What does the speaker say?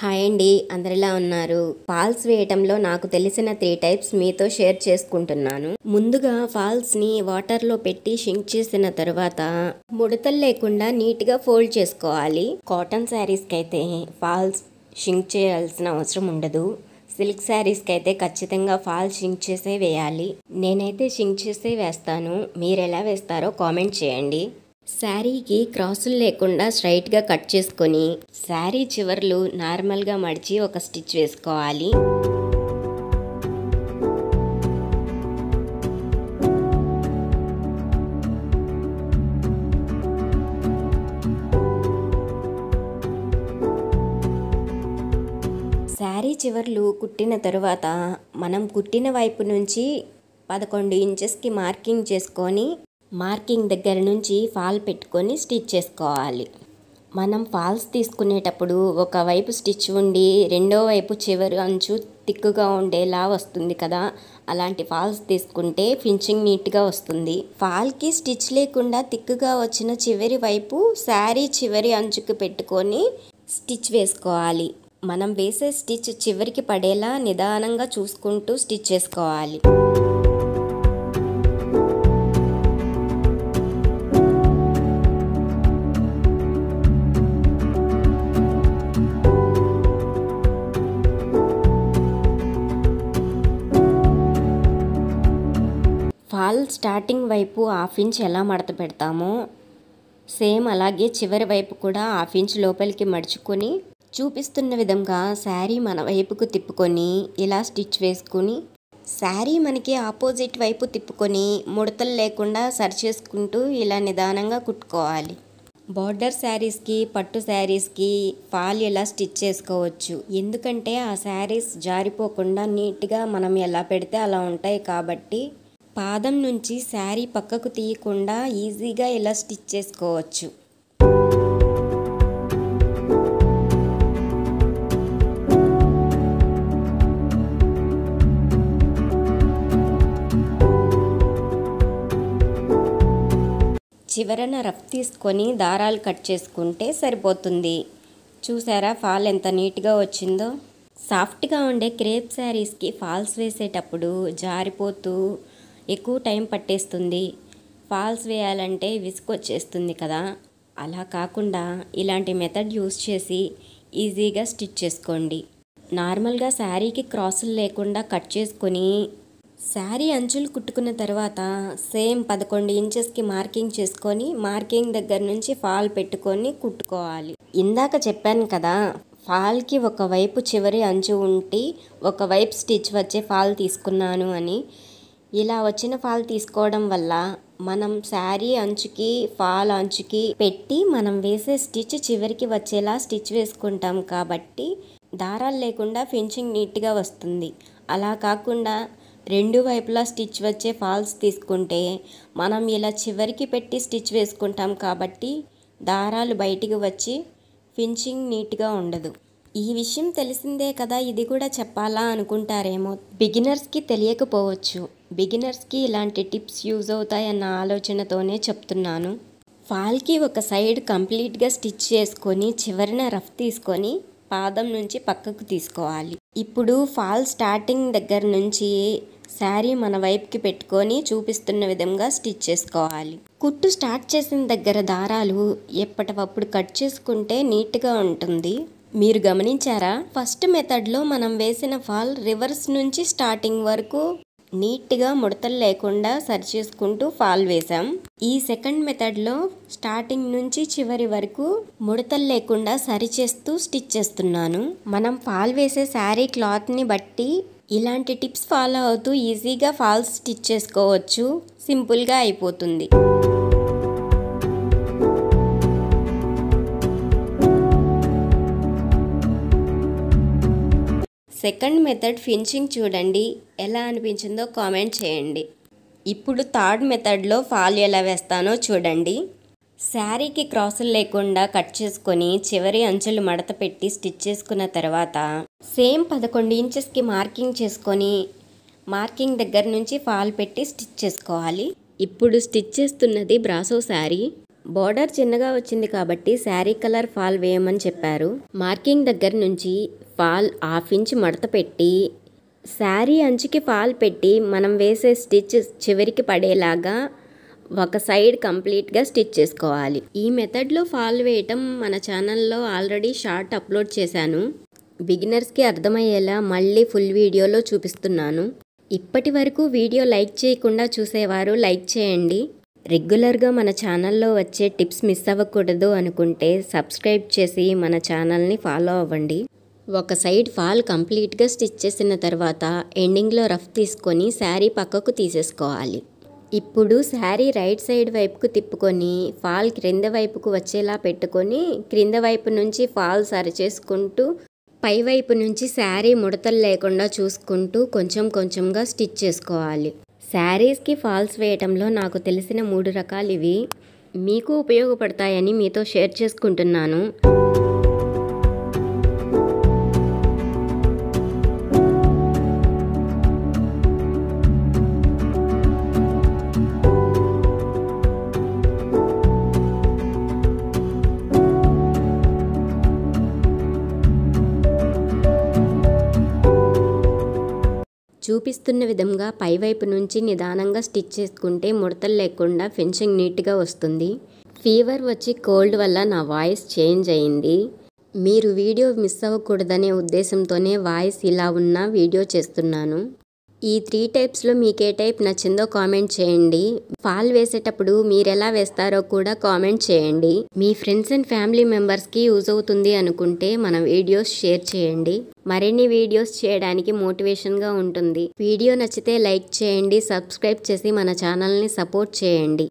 Hi అండి, అందరిలా ఉన్నారు. ఫాల్స్ వేయటంలో నాకు తెలిసిన 3 టైప్స్ మీతో షేర్ చేసుకుంటున్నాను. ముందుగా ఫాల్స్ ని వాటర్ లో పెట్టి షింక్ చేసిన తర్వాత ముడతలు లేకుండా నీట్ గా ఫోల్డ్ చేసుకోవాలి. కాటన్ శారీస్ కి అయితే ఫాల్స్ షింక్ చేయాల్సిన అవసరం ఉండదు. సిల్క్ శారీస్ కి అయితే ఖచ్చితంగా ఫాల్స్ షింక్ చేసే వేయాలి. నేనైతే షింక్ చేసే వేస్తాను. మీరు ఎలా వేస్తారో కామెంట్ చేయండి. శారీకి క్రాసులు లేకుండా స్ట్రైట్గా కట్ చేసుకొని శారీ చివర్లు నార్మల్గా మడిచి ఒక స్టిచ్ వేసుకోవాలి. శారీ చివర్లు కుట్టిన తరువాత మనం కుట్టిన వైపు నుంచి 11 ఇంచెస్కి మార్కింగ్ చేసుకొని మార్కింగ్ దగ్గర నుంచి ఫాల్ పెట్టుకొని స్టిచ్ చేసుకోవాలి. మనం ఫాల్స్ తీసుకునేటప్పుడు ఒకవైపు స్టిచ్ ఉండి రెండో వైపు చివరి అంచు తిక్కుగా ఉండేలా వస్తుంది కదా, అలాంటి ఫాల్స్ తీసుకుంటే ఫినిషింగ్ నీట్గా వస్తుంది. ఫాల్కి స్టిచ్ లేకుండా తిక్కుగా వచ్చిన చివరి వైపు శారీ చివరి అంచుకు పెట్టుకొని స్టిచ్ వేసుకోవాలి. మనం వేసే స్టిచ్ చివరికి పడేలా నిదానంగా చూసుకుంటూ స్టిచ్ చేసుకోవాలి. ఫాల్ స్టార్టింగ్ వైపు 1/2 ఇంచ్ ఎలా మడత పెడతామో సేమ్ అలాగే చివరి వైపు కూడా 1/2 ఇంచ్ లోపలికి మడుచుకొని చూపిస్తున్న విధంగా శారీ మన వైపుకు తిప్పుకొని ఇలా స్టిచ్ వేసుకుని శారీ మనకి ఆపోజిట్ వైపు తిప్పుకొని ముడతలు లేకుండా సరి చేసుకుంటూ ఇలా నిదానంగా కుట్టుకోవాలి. బార్డర్ శారీస్కి, పట్టు శారీస్కి ఫాల్ ఇలా స్టిచ్ చేసుకోవచ్చు. ఎందుకంటే ఆ శారీస్ జారిపోకుండా నీట్గా మనం ఎలా పెడితే అలా ఉంటాయి కాబట్టి పాదం నుంచి శారీ పక్కకు తీయకుండా ఈజీగా ఇలా స్టిచ్ చేసుకోవచ్చు. చివరన రఫ్ తీసుకొని దారాలు కట్ చేసుకుంటే సరిపోతుంది. చూసారా ఫాల్ ఎంత నీట్గా వచ్చిందో. సాఫ్ట్గా ఉండే క్రేప్ శారీస్కి ఫాల్స్ వేసేటప్పుడు జారిపోతూ ఎక్కువ టైం పట్టేస్తుంది. ఫాల్స్ వేయాలంటే విసుగొచ్చేస్తుంది కదా, అలా కాకుండా ఇలాంటి మెథడ్ యూస్ చేసి ఈజీగా స్టిచ్ చేసుకోండి. నార్మల్గా శారీకి క్రాసులు లేకుండా కట్ చేసుకొని శారీ అంచులు కుట్టుకున్న తర్వాత సేమ్ 11 ఇంచెస్కి మార్కింగ్ చేసుకొని మార్కింగ్ దగ్గర నుంచి ఫాల్ పెట్టుకొని కుట్టుకోవాలి. ఇందాక చెప్పాను కదా, ఫాల్కి ఒకవైపు చివరి అంచు ఉండి ఒకవైపు స్టిచ్ వచ్చే ఫాల్ తీసుకున్నాను అని. ఇలా వచ్చిన ఫాల్ తీసుకోవడం వల్ల మనం శారీ అంచుకి ఫాల్ అంచుకి పెట్టి మనం వేసే స్టిచ్ చివరికి వచ్చేలా స్టిచ్ వేసుకుంటాం కాబట్టి దారాలు లేకుండా ఫినిషింగ్ నీట్గా వస్తుంది. అలా కాకుండా రెండు వైపులా స్టిచ్ వచ్చే ఫాల్స్ తీసుకుంటే మనం ఇలా చివరికి పెట్టి స్టిచ్ వేసుకుంటాం కాబట్టి దారాలు బయటికి వచ్చి ఫినిషింగ్ నీట్గా ఉండదు. ఈ విషయం తెలిసిందే కదా, ఇది కూడా చెప్పాలా అనుకుంటారేమో. బిగినర్స్కి తెలియకపోవచ్చు. బిగినర్స్కి ఇలాంటి టిప్స్ యూజ్ అవుతాయన్న ఆలోచనతోనే చెప్తున్నాను. ఫాల్కి ఒక సైడ్ కంప్లీట్గా స్టిచ్ చేసుకొని చివరిన రఫ్ తీసుకొని పాదం నుంచి పక్కకు తీసుకోవాలి. ఇప్పుడు ఫాల్ స్టార్టింగ్ దగ్గర నుంచి శారీ మన వైపుకి పెట్టుకొని చూపిస్తున్న విధంగా స్టిచ్ చేసుకోవాలి. కుట్టు స్టార్ట్ చేసిన దగ్గర దారాలు ఎప్పటికప్పుడు కట్ చేసుకుంటే నీట్గా ఉంటుంది. మీరు గమనించారా, ఫస్ట్ మెథడ్లో మనం వేసిన ఫాల్ రివర్స్ నుంచి స్టార్టింగ్ వరకు నీట్గా ముడతలు లేకుండా సరి చేసుకుంటూ ఫాల్ వేసాం. ఈ సెకండ్ మెథడ్లో స్టార్టింగ్ నుంచి చివరి వరకు ముడతలు లేకుండా సరి చేస్తూ స్టిచ్ చేస్తున్నాను. మనం ఫాల్ వేసే శారీ క్లాత్ని బట్టి ఇలాంటి టిప్స్ ఫాలో అవుతూ ఈజీగా ఫాల్స్ స్టిచ్ చేసుకోవచ్చు. సింపుల్గా అయిపోతుంది. సెకండ్ మెథడ్ ఫినిషింగ్ చూడండి, ఎలా అనిపించిందో కామెంట్ చేయండి. ఇప్పుడు థర్డ్ మెథడ్లో ఫాల్ ఎలా వేస్తానో చూడండి. శారీకి క్రాసులు లేకుండా కట్ చేసుకొని చివరి అంచులు మడత పెట్టి స్టిచ్ చేసుకున్న తర్వాత సేమ్ 11 ఇంచెస్కి మార్కింగ్ చేసుకొని మార్కింగ్ దగ్గర నుంచి ఫాల్ పెట్టి స్టిచ్ చేసుకోవాలి. ఇప్పుడు స్టిచ్ చేస్తున్నది బ్రాసో శారీ. బోర్డర్ చిన్నగా వచ్చింది కాబట్టి శారీ కలర్ ఫాల్ వేయమని చెప్పారు. మార్కింగ్ దగ్గర నుంచి ఫాల్ 1/2 ఇంచ్ మడత పెట్టి శారీ అంచుకి ఫాల్ పెట్టి మనం వేసే స్టిచ్ చివరికి పడేలాగా ఒక సైడ్ కంప్లీట్గా స్టిచ్ చేసుకోవాలి. ఈ మెథడ్లో ఫాల్ వేయటం మన ఛానల్లో ఆల్రెడీ షార్ట్ అప్లోడ్ చేశాను. బిగినర్స్కి అర్థమయ్యేలా మళ్ళీ ఫుల్ వీడియోలో చూపిస్తున్నాను. ఇప్పటి వరకు వీడియో లైక్ చేయకుండా చూసేవారు లైక్ చేయండి. రెగ్యులర్గా మన ఛానల్లో వచ్చే టిప్స్ మిస్ అవ్వకూడదు అనుకుంటే సబ్స్క్రైబ్ చేసి మన ఛానల్ని ఫాలో అవ్వండి. ఒక సైడ్ ఫాల్ కంప్లీట్గా స్టిచ్ చేసిన తర్వాత ఎండింగ్లో రఫ్ తీసుకొని శారీ పక్కకు తీసేసుకోవాలి. ఇప్పుడు శారీ రైట్ సైడ్ వైపుకు తిప్పుకొని ఫాల్ క్రింద వైపుకు వచ్చేలా పెట్టుకొని క్రింద వైపు నుంచి ఫాల్ సరి చేసుకుంటూ పై వైపు నుంచి శారీ ముడతలు లేకుండా చూసుకుంటూ కొంచెం కొంచెంగా స్టిచ్ చేసుకోవాలి. శారీస్కి ఫాల్స్ వేయటంలో నాకు తెలిసిన 3 రకాలు ఇవి. మీకు ఉపయోగపడతాయని మీతో షేర్ చేసుకుంటున్నాను. చూపిస్తున్న విధంగా పైవైపు నుంచి నిదానంగా స్టిచ్ చేసుకుంటే ముడతలు లేకుండా ఫినిషింగ్ నీట్గా వస్తుంది. ఫీవర్ వచ్చి కోల్డ్ వల్ల నా వాయిస్ చేంజ్ అయింది. మీరు వీడియో మిస్ అవ్వకూడదనే ఉద్దేశంతోనే వాయిస్ ఇలా ఉన్న వీడియో చేస్తున్నాను. ఈ 3 టైప్స్లో మీకు ఏ టైప్ నచ్చిందో కామెంట్ చేయండి. ఫాల్ వేసేటప్పుడు మీరు ఎలా వేస్తారో కూడా కామెంట్ చేయండి. మీ ఫ్రెండ్స్ అండ్ ఫ్యామిలీ మెంబర్స్కి యూజ్ అవుతుంది అనుకుంటే మన వీడియోస్ షేర్ చేయండి. మరిన్ని వీడియోస్ చేయడానికి మోటివేషన్గా ఉంటుంది. వీడియో నచ్చితే లైక్ చేయండి, సబ్స్క్రైబ్ చేసి మన ఛానల్ని సపోర్ట్ చేయండి.